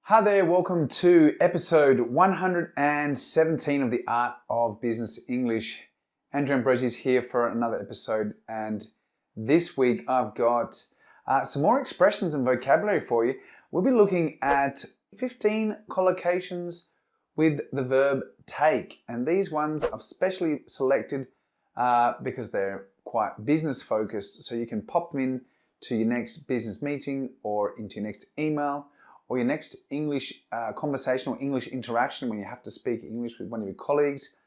Hi there, welcome to episode 117 of the Art of Business English. Andrew Ambrosi is here for another episode, and this week I've got some more expressions and vocabulary for you. We'll be looking at 15 collocations with the verb take, and these ones I've specially selected because they're quite business focused, so you can pop them in to your next business meeting or into your next email or your next English conversation or English interaction when you have to speak English with one of your colleagues.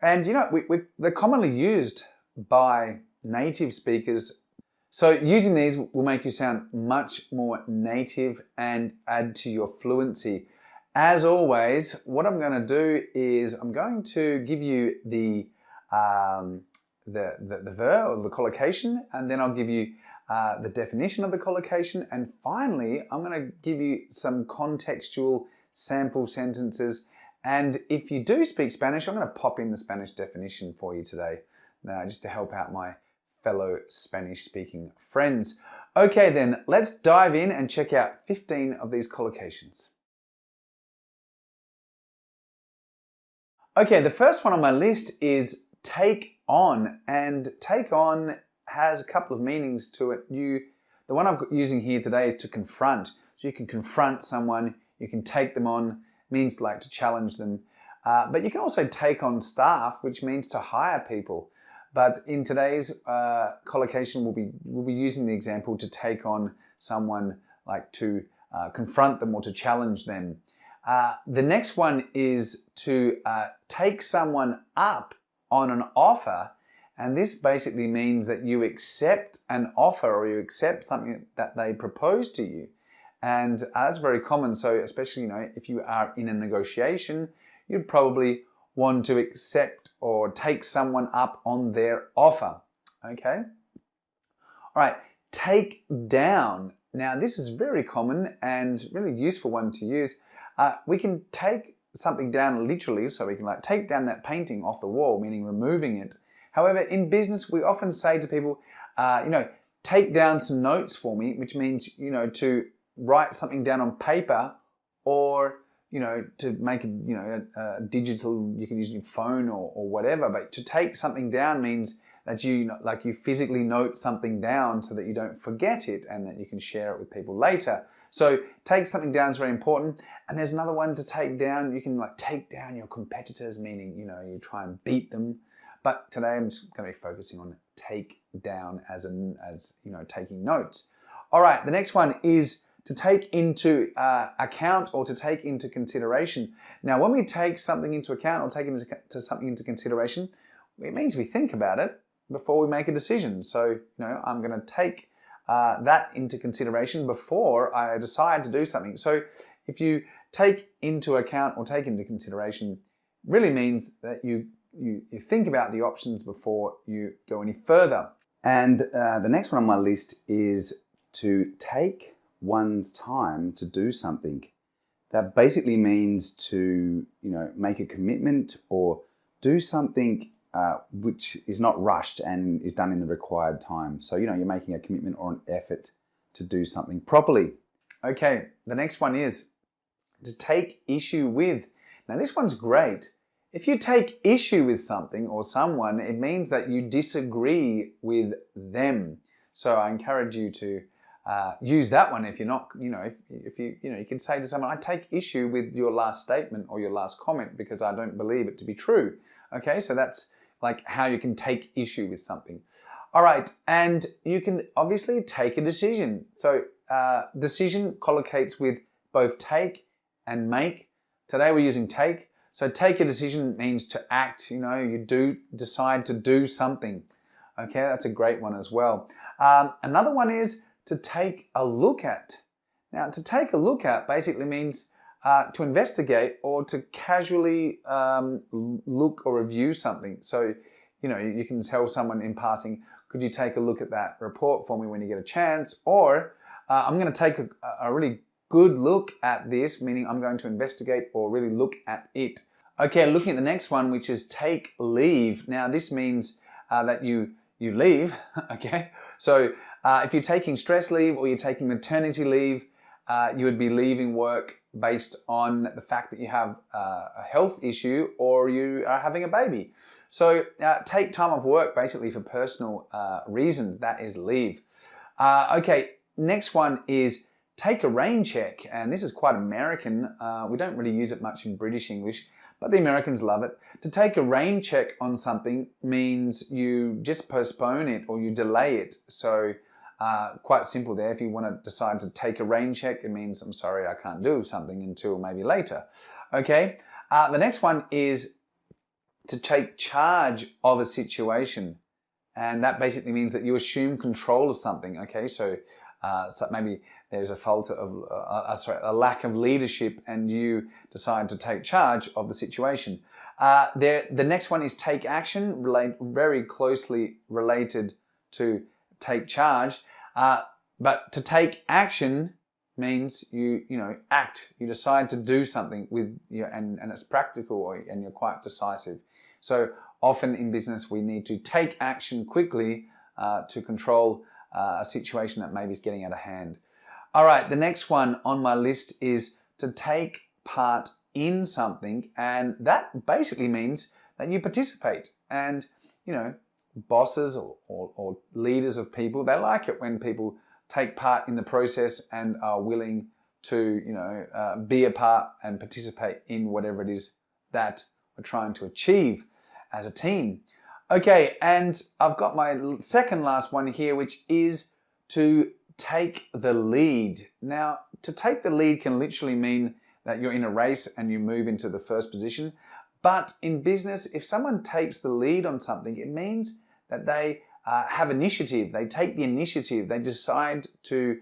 And you know, they're commonly used by native speakers. So using these will make you sound much more native and add to your fluency. As always, what I'm going to do is I'm going to give you the verb or the collocation, and then I'll give you the definition of the collocation, and finally I'm going to give you some contextual sample sentences. And if you do speak Spanish, I'm going to pop in the Spanish definition for you today, just to help out my fellow Spanish speaking friends. Okay then, let's dive in and check out 15 of these collocations. Okay, the first one on my list is take on, and take on has a couple of meanings to it. The one I'm using here today is to confront. So you can confront someone, you can take them on, means like to challenge them. But you can also take on staff, which means to hire people. But in today's collocation, we'll be using the example to take on someone, like to confront them or to challenge them. The next one is to take someone up on an offer. And this basically means that you accept an offer or you accept something that they propose to you. And that's very common. So especially, if you are in a negotiation, you'd probably want to accept or take someone up on their offer. Okay? All right, take down. Now this is very common and really useful one to use. We can take something down literally, so we can take down that painting off the wall, meaning removing it. However, in business, we often say to people, take down some notes for me, which means, to write something down on paper, or, to make it, a digital, you can use your phone or whatever. But to take something down means that you physically note something down so that you don't forget it and that you can share it with people later. So take something down is very important. And there's another one to take down. You can take down your competitors, meaning, you try and beat them. But today I'm just going to be focusing on take down as taking notes. All right, the next one is to take into account or to take into consideration. Now, when we take something into account or take something into consideration, it means we think about it before we make a decision. So, I'm going to take that into consideration before I decide to do something. So, if you take into account or take into consideration, really means that you think about the options before you go any further. And the next one on my list is to take one's time to do something. That basically means to, make a commitment or do something which is not rushed and is done in the required time. So, you're making a commitment or an effort to do something properly. Okay, the next one is to take issue with. Now, this one's great. If you take issue with something or someone, it means that you disagree with them. So I encourage you to use that one. If you're not, if you can say to someone, I take issue with your last statement or your last comment because I don't believe it to be true. Okay, so that's how you can take issue with something. All right, and you can obviously take a decision. So decision collocates with both take and make. Today we're using take. So take a decision means to act, you decide to do something. Okay, that's a great one as well. Another one is to take a look at. Now, to take a look at basically means to investigate or to casually look or review something. So, you can tell someone in passing, could you take a look at that report for me when you get a chance? Or I'm going to take a really good look at this, meaning I'm going to investigate or really look at it. Okay, looking at the next one, which is take leave. Now, this means that you leave, okay? So if you're taking stress leave or you're taking maternity leave, you would be leaving work based on the fact that you have a health issue or you are having a baby. So take time off work basically for personal reasons. That is leave. Okay, next one is take a rain check. And this is quite American. We don't really use it much in British English, but the Americans love it. To take a rain check on something means you just postpone it or you delay it. So quite simple there. If you want to decide to take a rain check, it means, I'm sorry, I can't do something until maybe later. Okay. The next one is to take charge of a situation. And that basically means that you assume control of something. Okay. So maybe there's a lack of leadership and you decide to take charge of the situation. The next one is take action, very closely related to take charge. But to take action means you act. You decide to do something with and it's practical and you're quite decisive. So often in business we need to take action quickly to control a situation that maybe is getting out of hand. All right, the next one on my list is to take part in something, and that basically means that you participate. And bosses or leaders of people, they like it when people take part in the process and are willing to be a part and participate in whatever it is that we're trying to achieve as a team. Okay, and I've got my second last one here, which is to take the lead. Now, to take the lead can literally mean that you're in a race and you move into the first position. But in business, if someone takes the lead on something, it means that they have initiative. They take the initiative. They decide to,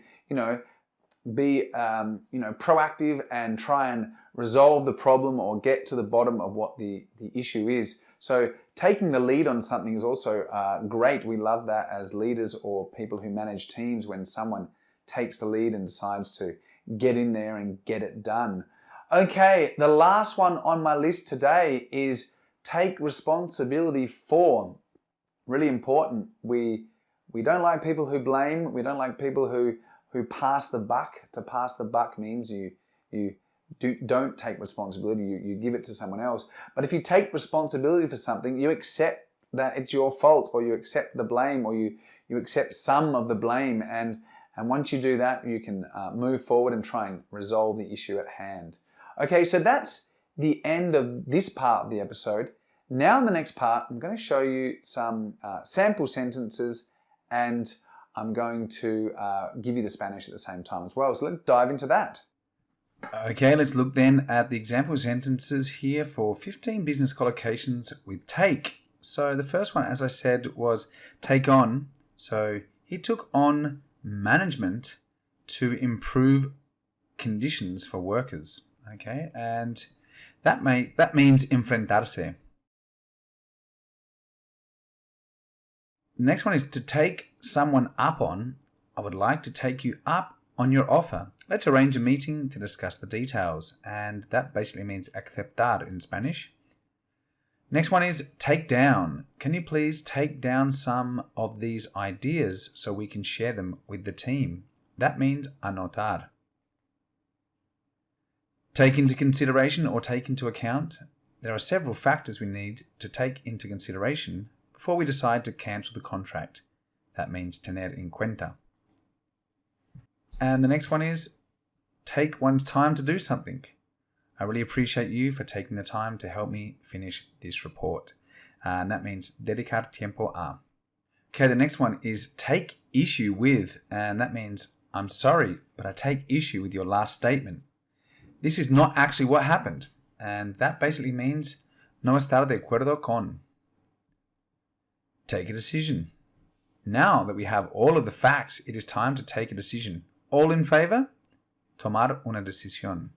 be, proactive and try and resolve the problem or get to the bottom of what the issue is. So taking the lead on something is also great. We love that as leaders or people who manage teams, when someone takes the lead and decides to get in there and get it done. Okay, the last one on my list today is take responsibility for. Really important. We don't like people who blame. We don't like people who pass the buck. To pass the buck means you don't take responsibility. You give it to someone else. But if you take responsibility for something, you accept that it's your fault, or you accept the blame, or you accept some of the blame. And once you do that, you can move forward and try and resolve the issue at hand. Okay, so that's the end of this part of the episode. Now in the next part, I'm going to show you some sample sentences, and I'm going to give you the Spanish at the same time as well. So let's dive into that. Okay, let's look then at the example sentences here for 15 business collocations with take. So the first one, as I said, was take on. So he took on management to improve conditions for workers. Okay, and that means enfrentarse. Next one is to take someone up on. I would like to take you up on your offer. Let's arrange a meeting to discuss the details. And that basically means aceptar in Spanish. Next one is take down. Can you please take down some of these ideas so we can share them with the team? That means anotar. Take into consideration or take into account. There are several factors we need to take into consideration before we decide to cancel the contract. That means tener en cuenta. And the next one is take one's time to do something. I really appreciate you for taking the time to help me finish this report. And that means dedicar tiempo a. Okay, the next one is take issue with. And that means I'm sorry, but I take issue with your last statement. This is not actually what happened. And that basically means no estar de acuerdo con. Take a decision. Now that we have all of the facts, it is time to take a decision. All in favor? Tomar una decisión.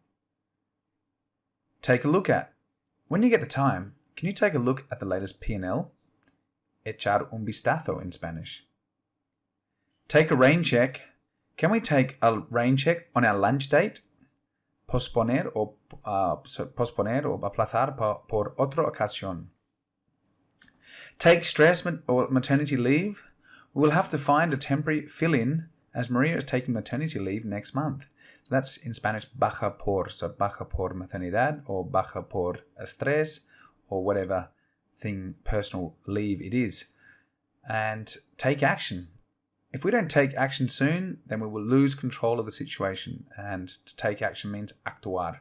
Take a look at. When you get the time, can you take a look at the latest P&L? Echar un vistazo in Spanish. Take a rain check. Can we take a rain check on our lunch date? Posponer o aplazar por otra ocasión. Take stress or maternity leave. We will have to find a temporary fill-in as Maria is taking maternity leave next month. So that's in Spanish, baja por. So baja por maternidad or baja por estrés or whatever thing, personal leave it is. And take action. If we don't take action soon, then we will lose control of the situation. And to take action means actuar.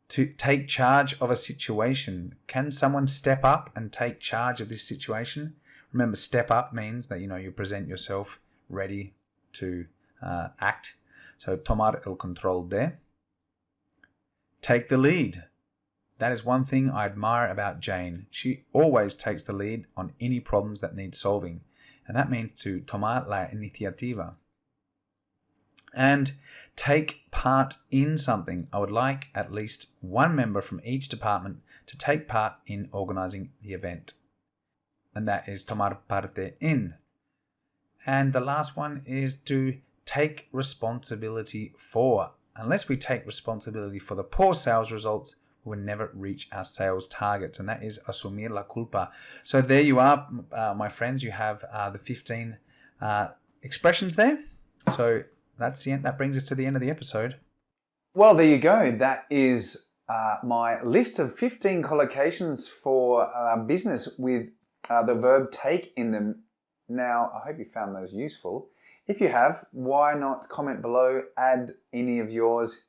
To take charge of a situation. Can someone step up and take charge of this situation? Remember, step up means that you present yourself ready to act. So tomar el control de. Take the lead. That is one thing I admire about Jane. She always takes the lead on any problems that need solving. And that means to tomar la iniciativa. And take part in something. I would like at least one member from each department to take part in organizing the event. And that is tomar parte in. And the last one is to take responsibility for. Unless we take responsibility for the poor sales results, we will never reach our sales targets. And that is asumir la culpa. So there you are, my friends. You have the 15 expressions there. So that's the end. That brings us to the end of the episode. Well, there you go. That is my list of 15 collocations for business with the verb take in them. Now, I hope you found those useful. If you have, why not comment below, add any of yours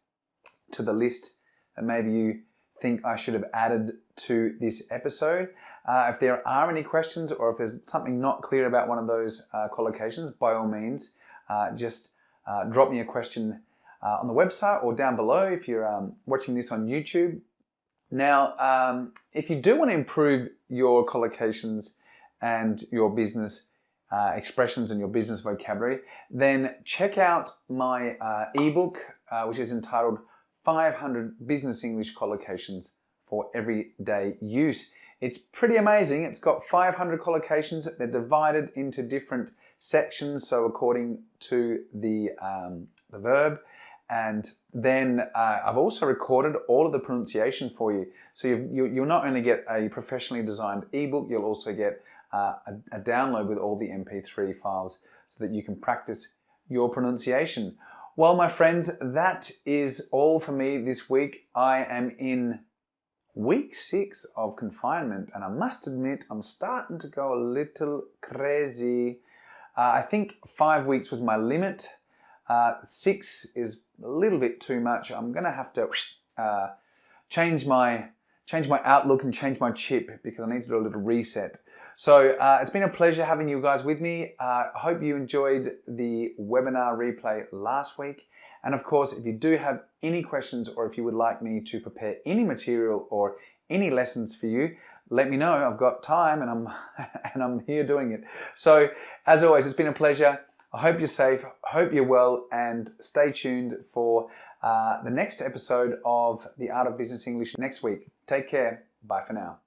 to the list that maybe you think I should have added to this episode. If there are any questions or if there's something not clear about one of those collocations, by all means, just drop me a question on the website or down below if you're watching this on YouTube. Now, if you do want to improve your collocations and your business expressions and your business vocabulary, then check out my ebook, which is entitled 500 Business English Collocations for Everyday Use. It's pretty amazing. It's got 500 collocations. They're divided into different sections, so according to the verb. And then I've also recorded all of the pronunciation for you. So you'll not only get a professionally designed ebook, you'll also get a download with all the MP3 files so that you can practice your pronunciation. Well, my friends, that is all for me this week. I am in week 6 of confinement, and I must admit I'm starting to go a little crazy. I think 5 weeks was my limit. 6 is a little bit too much. I'm going to have to change my outlook and change my chip because I need to do a little reset. So it's been a pleasure having you guys with me. I hope you enjoyed the webinar replay last week. And of course, if you do have any questions or if you would like me to prepare any material or any lessons for you, let me know. I've got time and I'm here doing it. So as always, it's been a pleasure. I hope you're safe, hope you're well, and stay tuned for the next episode of The Art of Business English next week. Take care. Bye for now.